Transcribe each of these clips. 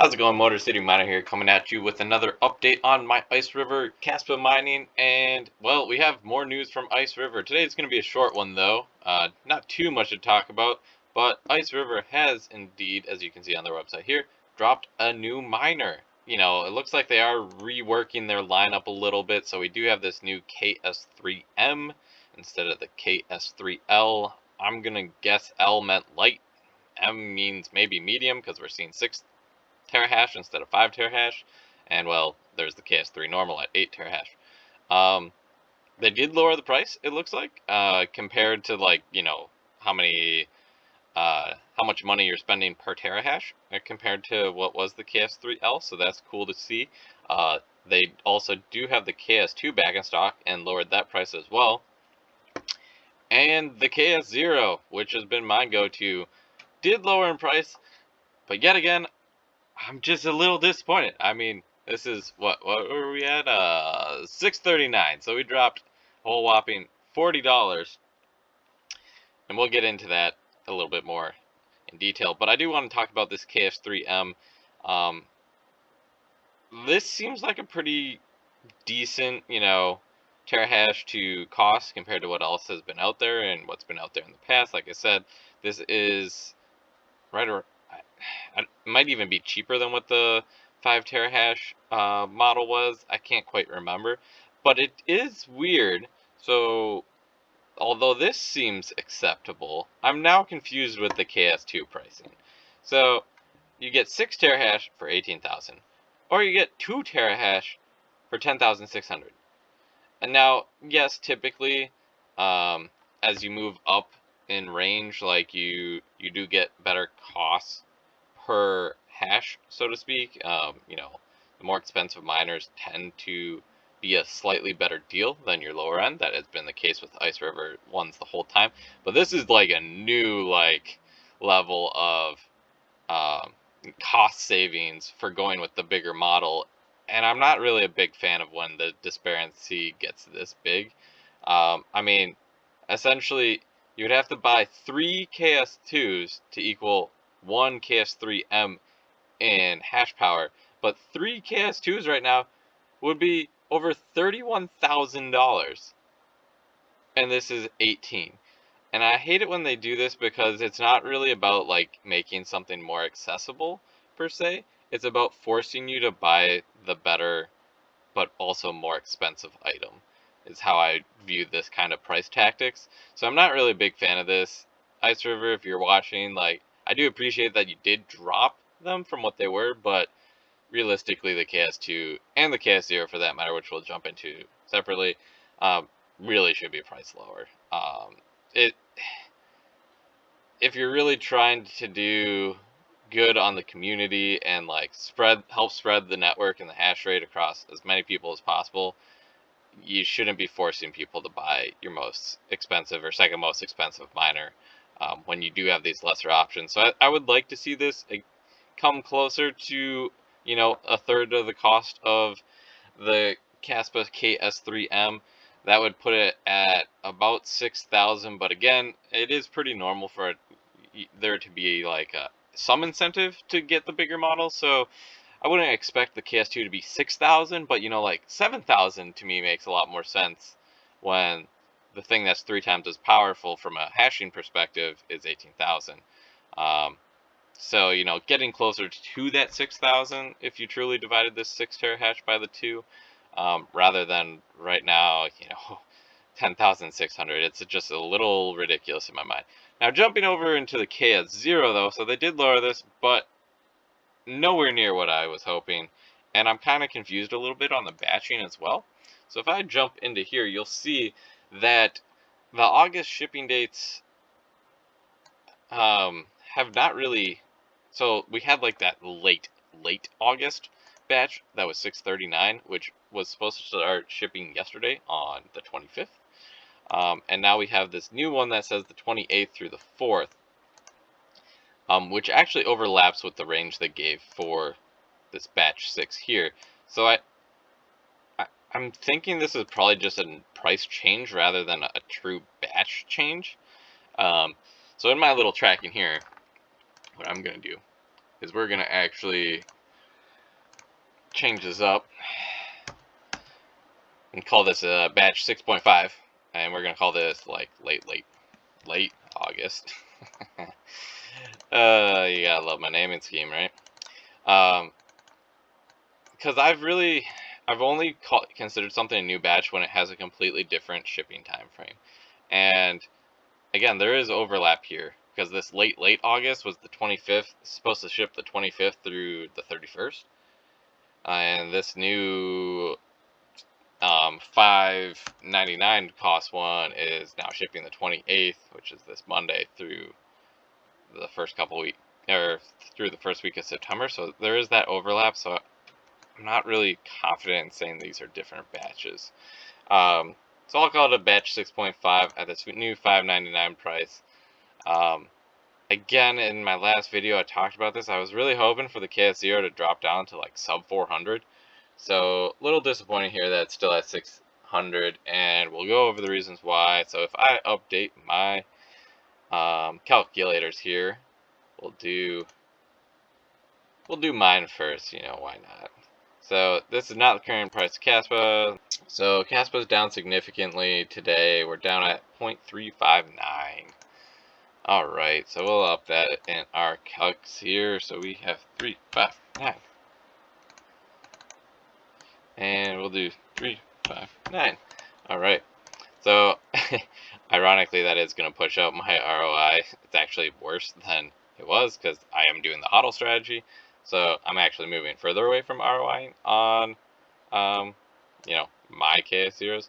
How's it going, Motor City Miner here, coming at you with another update on my IceRiver Caspa mining. And, well, we have more news from IceRiver. Today it's going to be a short one, though. Not too much to talk about, but IceRiver has indeed, as you can see on their website here, dropped a new miner. You know, it looks like they are reworking their lineup a little bit, so we do have this new KS3M instead of the KS3L. I'm going to guess L meant light. M means maybe medium, because we're seeing 6 terahash instead of 5 terahash, and well, there's the KS3 normal at 8 terahash. They did lower the price, it looks like, compared to, like, you know, how much money you're spending per terahash compared to what was the KS3L, so that's cool to see. They also do have the KS2 back in stock and lowered that price as well. And the KS0, which has been my go-to, did lower in price, but yet again, I'm just a little disappointed. I mean, this is what were we at? $6.39. So we dropped a whole whopping $40, and we'll get into that a little bit more in detail. But I do want to talk about this KS3M. This seems like a pretty decent, you know, terahash to cost compared to what else has been out there and what's been out there in the past. Like I said, this is right around, it might even be cheaper than what the 5 terahash model was. I can't quite remember, but it is weird. So although this seems acceptable, I'm now confused with the KS2 pricing. So you get 6 terahash for 18,000, or you get 2 terahash for 10,600. And now, yes, typically, as you move up in range, like you do get better costs per hash, so to speak. You know, the more expensive miners tend to be a slightly better deal than your lower end. That has been the case with IceRiver ones the whole time. But this is like a new level of cost savings for going with the bigger model. And I'm not really a big fan of when the disparity gets this big. I mean, essentially, you would have to buy 3 KS2s to equal 1 KS3M in hash power, but 3 KS2s right now would be over $31,000, and this is 18. And I hate it when they do this because it's not really about like making something more accessible per se. It's about forcing you to buy the better but also more expensive item, is how I view this kind of price tactics. So I'm not really a big fan of this. IceRiver, if you're watching, like, I do appreciate that you did drop them from what they were, but realistically the KS2 and the KS0 for that matter, which we'll jump into separately, really should be priced lower. It if you're really trying to do good on the community and like help spread the network and the hash rate across as many people as possible, you shouldn't be forcing people to buy your most expensive or second most expensive miner when you do have these lesser options. So I would like to see this come closer to, you know, a third of the cost of the Caspa KS3M. That would put it at about 6,000, but again, it is pretty normal for there to be like some incentive to get the bigger model. So I wouldn't expect the KS2 to be 6,000, but you know, like 7,000 to me makes a lot more sense when the thing that's 3 times as powerful from a hashing perspective is 18,000. So, you know, getting closer to that 6,000 if you truly divided this 6 terahash by the 2, rather than right now, you know, 10,600. It's just a little ridiculous in my mind. Now, jumping over into the KS0 though, so they did lower this, but nowhere near what I was hoping, and I'm kind of confused a little bit on the batching as well. So if I jump into here, you'll see that the August shipping dates have not really. So we had like that late August batch that was 639, which was supposed to start shipping yesterday on the 25th. And now we have this new one that says the 28th through the 4th, which actually overlaps with the range they gave for this batch 6 here. So I'm thinking this is probably just a price change rather than a true batch change. So in my little tracking here, what I'm going to do is we're going to actually change this up and call this batch 6.5, and we're gonna call this like late August. You gotta love my naming scheme, right? Because I've only considered something a new batch when it has a completely different shipping time frame. And again, there is overlap here because this late August was the 25th, supposed to ship the 25th through the 31st. And this new $5.99 cost one is now shipping the 28th, which is this Monday through the first couple weeks, or through the first week of September. So there is that overlap. So I'm not really confident in saying these are different batches. So I'll call it a batch 6.5 at this new $5.99 price. Again, in my last video I talked about this. I was really hoping for the KS0 to drop down to like sub 400. So a little disappointing here that it's still at 600, and we'll go over the reasons why. So if I update my calculators here, we'll do mine first. Why not? So this is not the current price of Caspa. So Caspa is down significantly today. We're down at 0.359. All right, so we'll up that in our calcs here. So we have 359, and we'll do 359. All right. So ironically, that is going to push up my ROI. It's actually worse than it was because I am doing the HODL strategy. So I'm actually moving further away from ROI on, my KS0s,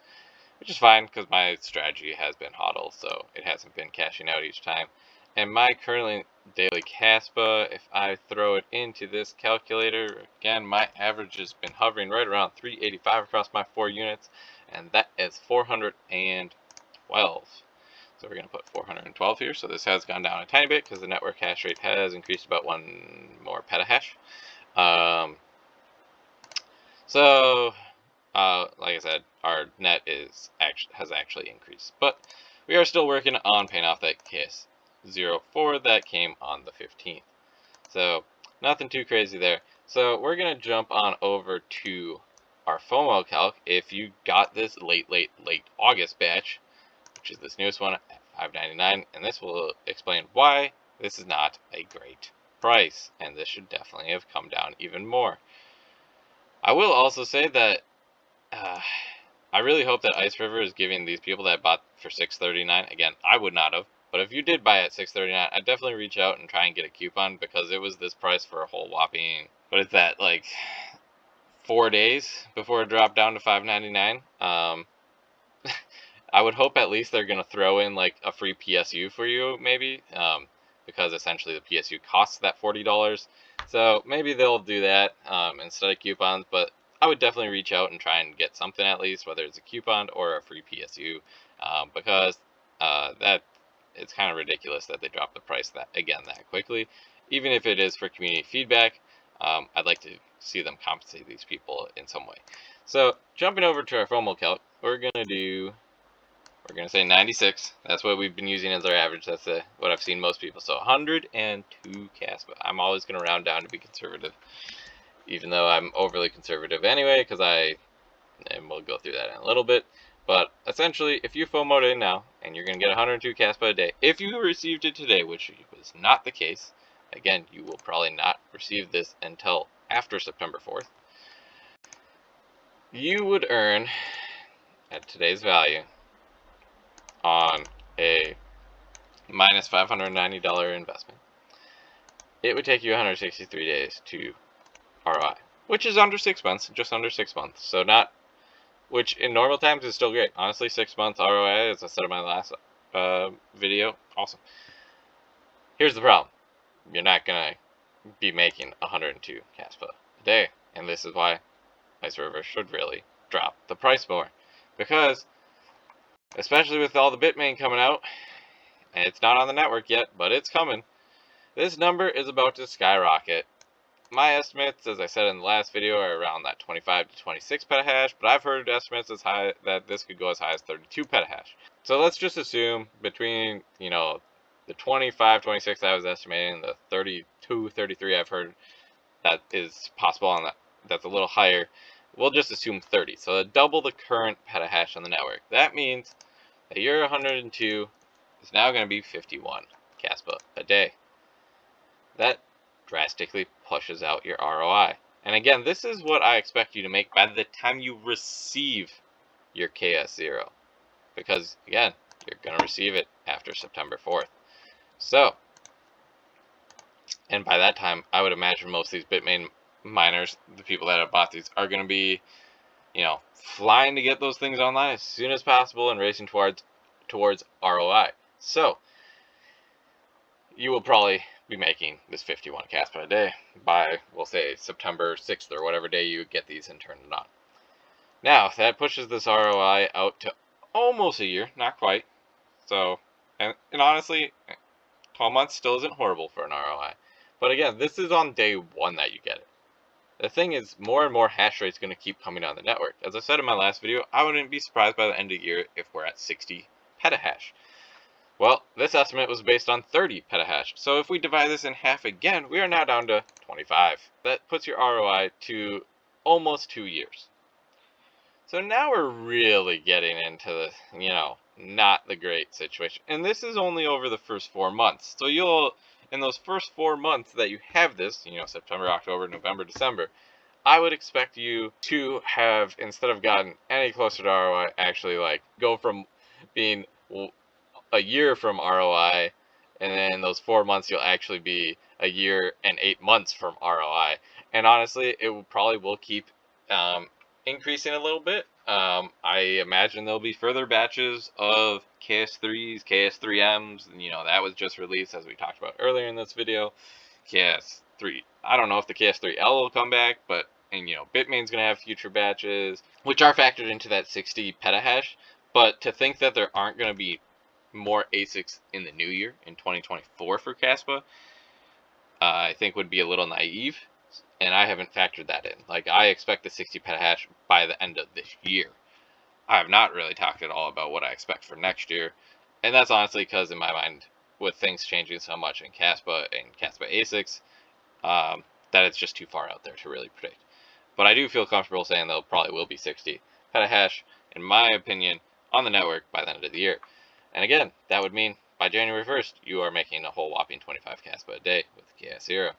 which is fine because my strategy has been HODL, so it hasn't been cashing out each time. And my currently daily Caspa, if I throw it into this calculator, again, my average has been hovering right around 385 across my 4 units, and that is 412. So we're going to put 412 here. So this has gone down a tiny bit because the network hash rate has increased about 1 more petahash. Like I said, our net has actually increased, but we are still working on paying off that KS04 that came on the 15th. So nothing too crazy there. So we're gonna jump on over to our FOMO calc. If you got this late August batch, which is this newest one at $5.99, and this will explain why this is not a great price, and this should definitely have come down even more. I will also say that I really hope that IceRiver is giving these people that bought for $6.39. Again, I would not have, but if you did buy at $6.39, I'd definitely reach out and try and get a coupon because it was this price for a whole whopping, what is that, like 4 days before it dropped down to $5.99. I would hope at least they're gonna throw in like a free PSU for you, maybe, because essentially the PSU costs that $40. So maybe they'll do that instead of coupons, but I would definitely reach out and try and get something at least, whether it's a coupon or a free PSU, because that it's kind of ridiculous that they drop the price that quickly. Even if it is for community feedback, I'd like to see them compensate these people in some way. So jumping over to our FOMO calc, we're gonna say 96. That's what we've been using as our average. That's what I've seen most people. So 102 Caspa. I'm always gonna round down to be conservative, even though I'm overly conservative anyway, and we'll go through that in a little bit. But essentially, if you FOMO'd in now, and you're going to get 102 Caspa a day, if you received it today, which was not the case, again, you will probably not receive this until after September 4th, you would earn, at today's value, on a minus $590 investment, it would take you 163 days to ROI, which is under 6 months, just under 6 months. So not, which in normal times is still great. Honestly, 6 months ROI, as I said in my last video, awesome. Here's the problem. You're not going to be making 102 Caspa a day. And this is why IceRiver should really drop the price more. Because, especially with all the Bitmain coming out, and it's not on the network yet, but it's coming, this number is about to skyrocket. My estimates, as I said in the last video, are around that 25 to 26 petahash, but I've heard estimates as high that this could go as high as 32 petahash. So let's just assume between, the 25, 26 I was estimating, the 32, 33 I've heard that is possible on that's a little higher. We'll just assume 30. So double the current petahash on the network. That means that your 102 is now going to be 51 Caspa a day. That drastically pushes out your ROI. And again, this is what I expect you to make by the time you receive your KS0. Because, again, you're going to receive it after September 4th. So, and by that time, I would imagine most of these Bitmain miners, the people that have bought these, are going to be, flying to get those things online as soon as possible and racing towards ROI. So, you will probably be making this 51 Caspa a day by, we'll say, September 6th or whatever day you get these and turn it on. Now, that pushes this ROI out to almost a year, not quite. So, and honestly, 12 months still isn't horrible for an ROI. But again, this is on day one that you get it. The thing is, more and more hash rate is going to keep coming on the network. As I said in my last video, I wouldn't be surprised by the end of the year if we're at 60 petahash. Well, this estimate was based on 30 petahash. So if we divide this in half again, we are now down to 25. That puts your ROI to almost 2 years. So now we're really getting into the, not the great situation. And this is only over the first 4 months. So in those first 4 months that you have this, September, October, November, December, I would expect you to have, instead of gotten any closer to ROI, actually go from being a year from ROI, and then those 4 months you'll actually be a year and 8 months from ROI. And honestly, it probably will keep increasing a little bit. I imagine there'll be further batches of KS3s, KS3Ms, and that was just released, as we talked about earlier in this video. KS3, I don't know if the KS3L will come back, but Bitmain's gonna have future batches, which are factored into that 60 petahash. But to think that there aren't gonna be more ASICs in the new year, in 2024 for Caspa, I think would be a little naive. And I haven't factored that in. I expect the 60 petahash by the end of this year. I have not really talked at all about what I expect for next year. And that's honestly because, in my mind, with things changing so much in Caspa and Caspa ASICs, that it's just too far out there to really predict. But I do feel comfortable saying there probably will be 60 petahash, in my opinion, on the network by the end of the year. And again, that would mean by January 1st, you are making a whole whopping 25 Caspa a day with KS0,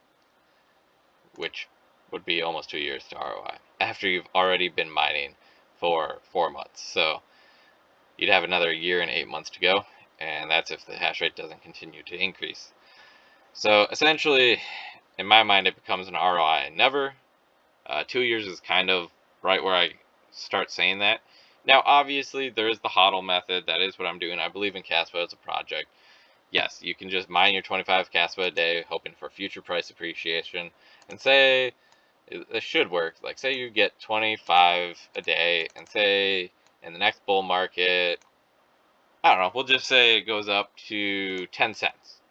which would be almost 2 years to ROI after you've already been mining for 4 months. So you'd have another year and 8 months to go, and that's if the hash rate doesn't continue to increase. So essentially, in my mind, it becomes an ROI never. 2 years is kind of right where I start saying that. Now, obviously, there is the HODL method. That is what I'm doing. I believe in Caspa as a project. Yes, you can just mine your 25 Caspa a day, hoping for future price appreciation, and say, this should work. Say you get 25 a day, and say in the next bull market, I don't know, we'll just say it goes up to 10 cents.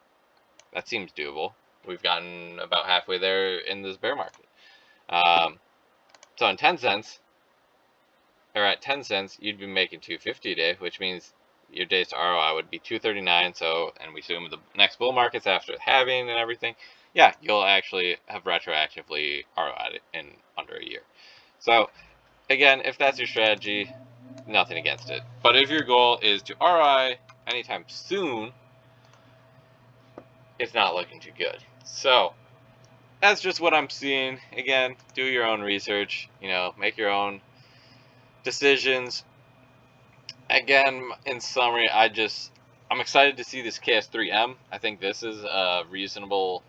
That seems doable. We've gotten about halfway there in this bear market. So in 10 cents, or at 10 cents, you'd be making 250 a day, which means your days to ROI would be 239. So, and we assume the next bull markets after halving and everything, yeah, you'll actually have retroactively ROI'd in under a year. So, again, if that's your strategy, nothing against it. But if your goal is to ROI anytime soon, it's not looking too good. So, that's just what I'm seeing. Again, do your own research, make your own decisions. Again, in summary, I'm excited to see this KS3M. I think this is a reasonable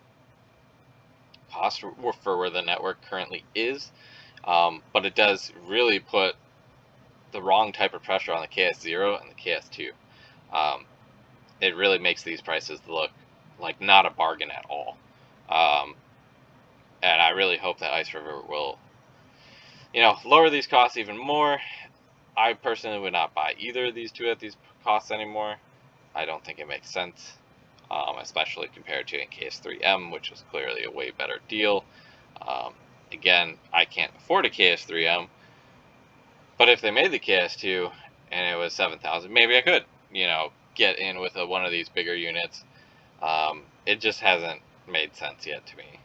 cost for where the network currently is, but it does really put the wrong type of pressure on the KS0 and the KS2. It really makes these prices look like not a bargain at all. And I really hope that IceRiver will, lower these costs even more. I personally would not buy either of these two at these costs anymore. I don't think it makes sense, especially compared to KS3M, which was clearly a way better deal. Again, I can't afford a KS3M, but if they made the KS2 and it was 7,000, maybe I could, get in with one of these bigger units. It just hasn't made sense yet to me.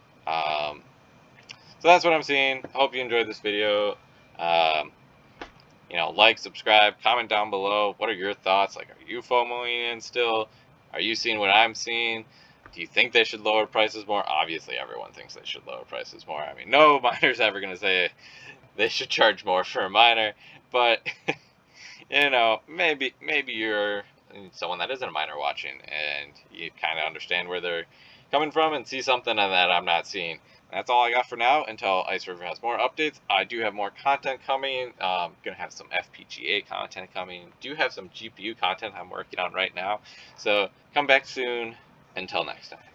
So that's what I'm seeing. I hope you enjoyed this video. You know, like, subscribe, comment down below. What are your thoughts? Like, are you FOMOing in still? Are you seeing what I'm seeing? Do you think they should lower prices more? Obviously, everyone thinks they should lower prices more. I mean, no miner's ever going to say they should charge more for a miner, but you know, maybe you're someone that isn't a miner watching, and you kind of understand where they're coming from and see something that I'm not seeing. That's all I got for now until IceRiver has more updates. I do have more content coming. Gonna have some FPGA content coming. Do have some GPU content I'm working on right now. So come back soon. Until next time.